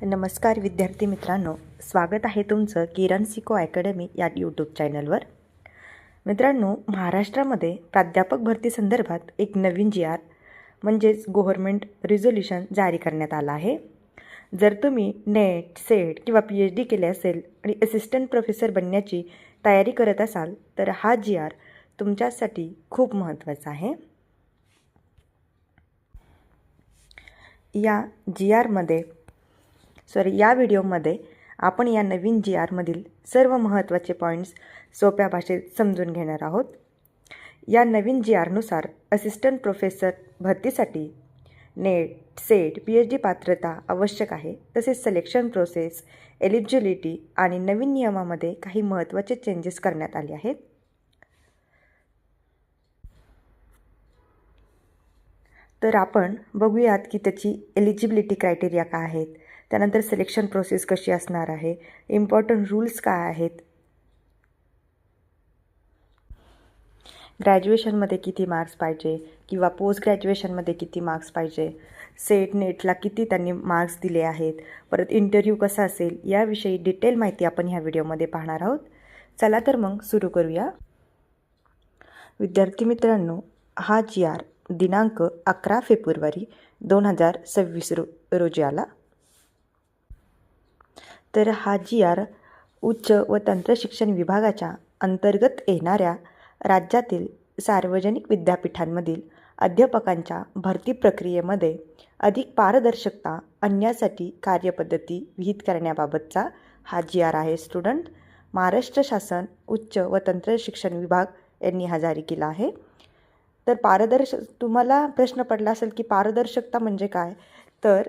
नमस्कार विद्यार्थी मित्रांनो, स्वागत आहे तुमचं किरण सिको अकॅडमी या यूट्यूब चॅनलवर. मित्रांनो, महाराष्ट्रामध्ये प्राध्यापक भरती संदर्भात एक नवीन GR म्हणजेच गव्हर्नमेंट रिझोल्यूशन जारी करण्यात आला आहे. जर तुम्ही नेट, सेट किंवा PhD केले असेल आणि असिस्टंट प्रोफेसर बनण्याची तयारी करत असाल तर हा GR तुमच्यासाठी खूप महत्त्वाचा आहे. या व्हिडिओमध्ये आपण या नवीन GRमधील सर्व महत्त्वाचे पॉईंट्स सोप्या भाषेत समजून घेणार आहोत. या नवीन GRनुसार असिस्टंट प्रोफेसर भरतीसाठी नेट, सेट, PhD पात्रता आवश्यक आहे. तसेच सिलेक्शन प्रोसेस, एलिजिबिलिटी आणि नवीन नियमामध्ये काही महत्त्वाचे चेंजेस करण्यात आले आहेत. तर आपण बघूयात की त्याची एलिजिबिलिटी क्रायटेरिया काय आहेत, त्यानंतर सिलेक्शन प्रोसेस कशी असणार आहे, इम्पॉर्टंट रूल्स काय आहेत, ग्रॅज्युएशनमध्ये किती मार्क्स पाहिजे किंवा पोस्ट ग्रॅज्युएशनमध्ये किती मार्क्स पाहिजे, सेट नेटला किती त्यांनी मार्क्स दिले आहेत, परत इंटरव्ह्यू कसा असेल, याविषयी डिटेल माहिती आपण ह्या व्हिडिओमध्ये पाहणार आहोत. चला तर मग सुरू करूया. विद्यार्थी मित्रांनो, हा GR दिनांक 11 फेब्रुवारी 2026 रोजी आला. तर हा GR उच्च व तंत्रशिक्षण विभागाच्या अंतर्गत येणाऱ्या राज्यातील सार्वजनिक विद्यापीठांमधील अध्यापकांच्या भरती प्रक्रियेमध्ये अधिक पारदर्शकता आणण्यासाठी कार्यपद्धती विहित करण्याबाबतचा हा GR आहे. स्टुडंट, महाराष्ट्र शासन उच्च व तंत्रशिक्षण विभाग यांनी हा जारी केला आहे. तर तुम्हाला प्रश्न पडला असेल की पारदर्शकता म्हणजे काय? तर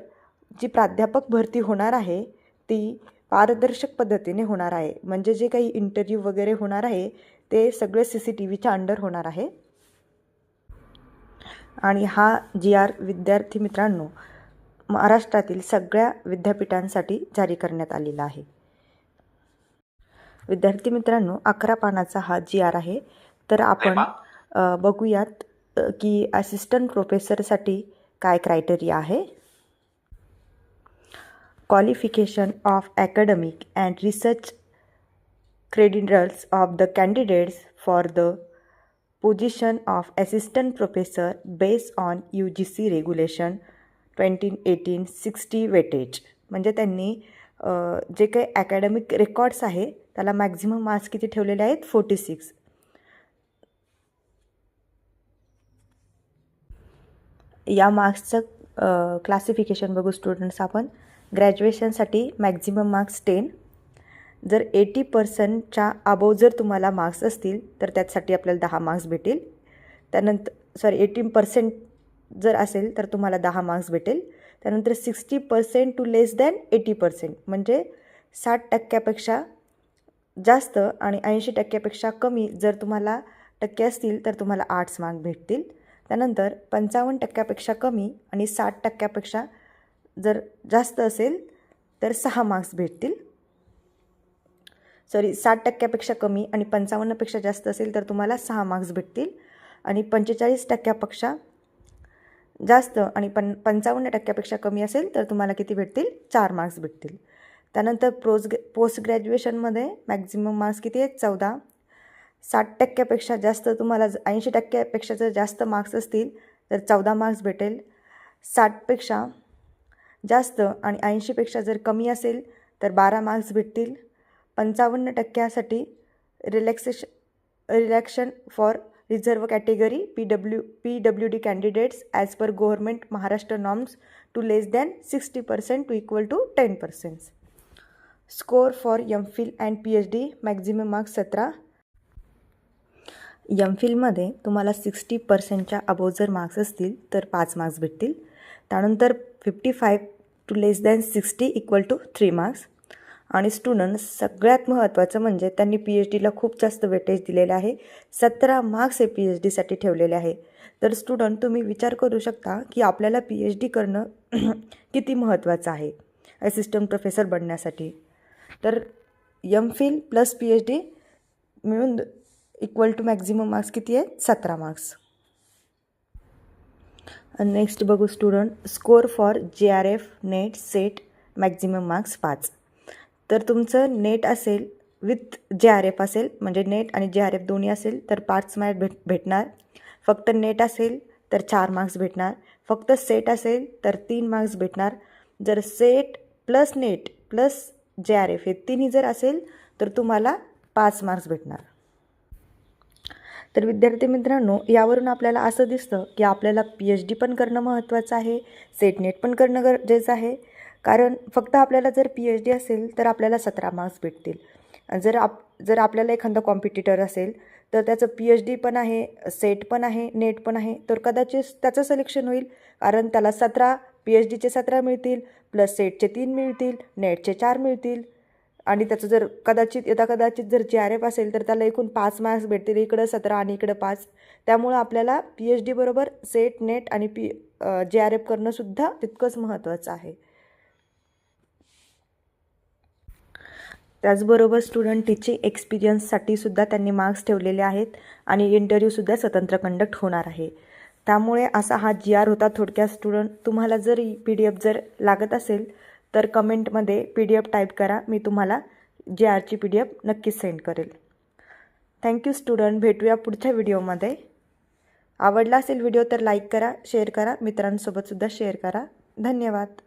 जी प्राध्यापक भरती होणार आहे ती पारदर्शक पद्धतीने होणार आहे. म्हणजे जे काही इंटरव्ह्यू वगैरे होणार आहे ते सगळे CCTVच्या अंडर होणार आहे. आणि हा GR विद्यार्थी मित्रांनो महाराष्ट्रातील सगळ्या विद्यापीठांसाठी जारी करण्यात आलेला आहे. विद्यार्थी मित्रांनो, 11 पानाचा हा GR आहे. तर आपण बघूयात की असिस्टंट प्रोफेसरसाठी काय क्रायटेरिया आहे. Qualification of academic and research credentials of the candidates for the position of assistant professor based on UGC regulation 2018-60 weightage. म्हणजे त्यांनी जे काही ॲकॅडमिक रेकॉर्ड्स आहे त्याला मॅक्झिमम मार्क्स किती ठेवलेले आहेत? 46. या मार्क्सचं क्लासिफिकेशन बघू स्टुडंट्स आपण. ग्रॅज्युएशनसाठी मॅक्झिमम मार्क्स 10. जर 80% अबोव जर तुम्हाला मार्क्स असतील तर त्यासाठी आपल्याला 10 मार्क्स भेटेल. त्यानंतर 80% जर असेल तर तुम्हाला 10 मार्क्स भेटेल. त्यानंतर 60% टू लेस दॅन 80% म्हणजे 60% जास्त आणि 80% कमी जर तुम्हाला टक्के असतील तर तुम्हाला 8 मार्क्स भेटतील. त्यानंतर 55% कमी आणि 60% जर जास्त असेल तर 6 मार्क्स भेटतील. 60% कमी आणि 55% जास्त असेल तर तुम्हाला 6 मार्क्स भेटतील. आणि 45% जास्त आणि 55% कमी असेल तर तुम्हाला किती भेटतील? 4 मार्क्स भेटतील. त्यानंतर पोस्ट ग्रॅज्युएशनमध्ये मॅक्झिमम मार्क्स किती आहेत? 14. 60% जास्त तुम्हाला 80% जर जास्त मार्क्स असतील तर 14 मार्क्स भेटेल. 60% जास्त आणि 80% जर कमी असेल तर 12 मार्क्स भेटतील. 55% relaxation for reserve category PWD candidates as per government Maharashtra norms to less than 60% to equal to 10%. Score for MPhil and PhD maximum marks 17. MPhilमध्ये तुम्हाला 60%च्या अबोव जर मार्क्स असतील तर 5 मार्क्स भेटतील. त्यानंतर 55 to less than 60 equal to 3 marks. आणि students, सगळ्यात महत्त्वाचं म्हणजे त्यांनी PhDला खूप जास्त वेटेज दिलेलं आहे. 17 मार्क्स हे PhDसाठी ठेवलेले आहे. तर स्टुडंट, तुम्ही विचार करू शकता की आपल्याला PhD करणं किती महत्त्वाचं आहे असिस्टंट प्रोफेसर बनण्यासाठी. तर MPhil प्लस PhD मिळून इक्वल टू मॅक्झिमम मार्क्स किती आहेत? 17 मार्क्स. नेक्स्ट बघू student, score for JRF net set maximum marks 5. तर तुमचं नेट असेल विथ JRF असेल, म्हणजे नेट आणि JRF दोन्ही असेल तर 5 मार्क्स भेटणार. फक्त नेट असेल तर 4 मार्क्स भेटणार. फक्त सेट असेल तर 3 मार्क्स भेटणार. जर set plus net plus JRF हे तिन्ही जर असेल तर तुम्हाला 5 मार्क्स भेटणार. तर विद्यार्थी मित्रांनो, यावरून आपल्याला असं दिसतं की आपल्याला PhD पण करणं महत्त्वाचं आहे, सेट नेट पण करणं गरजेचं आहे. कारण फक्त आपल्याला जर PhD असेल तर आपल्याला 17 मार्क्स भेटतील. जर आपल्याला एखादा कॉम्पिटिटर असेल तर त्याचं PhD पण आहे, सेट पण आहे, नेट पण आहे, तर कदाचित त्याचं सिलेक्शन होईल. कारण त्याला 17 PhDचे 17 मिळतील, प्लस सेटचे 3 मिळतील, नेटचे 4 मिळतील. आणि त्याचं जर कदाचित जर JRF असेल तर त्याला एकूण 5 मार्क्स भेटतील. इकडं 17 आणि इकडं 5. त्यामुळं आपल्याला PhD बरोबर सेट, नेट आणि JRF करणंसुद्धा तितकंच महत्त्वाचं आहे. त्याचबरोबर स्टुडंट टीचिंग एक्सपिरियन्ससाठी सुद्धा त्यांनी मार्क्स ठेवलेले आहेत आणि इंटरव्ह्यूसुद्धा स्वतंत्र कंडक्ट होणार आहे. त्यामुळे असा हा GR होता थोडक्यात स्टुडंट. तुम्हाला जर PDF जर लागत असेल तर कमेंटमध्ये PDF टाईप करा, मी तुम्हाला GRची PDF नक्कीच सेंड करेल. Thank you student. भेटूया पुढच्या व्हिडिओमध्ये. आवडला असेल व्हिडिओ तर लाईक करा, शेअर करा, मित्रांसोबतसुद्धा शेअर करा. धन्यवाद.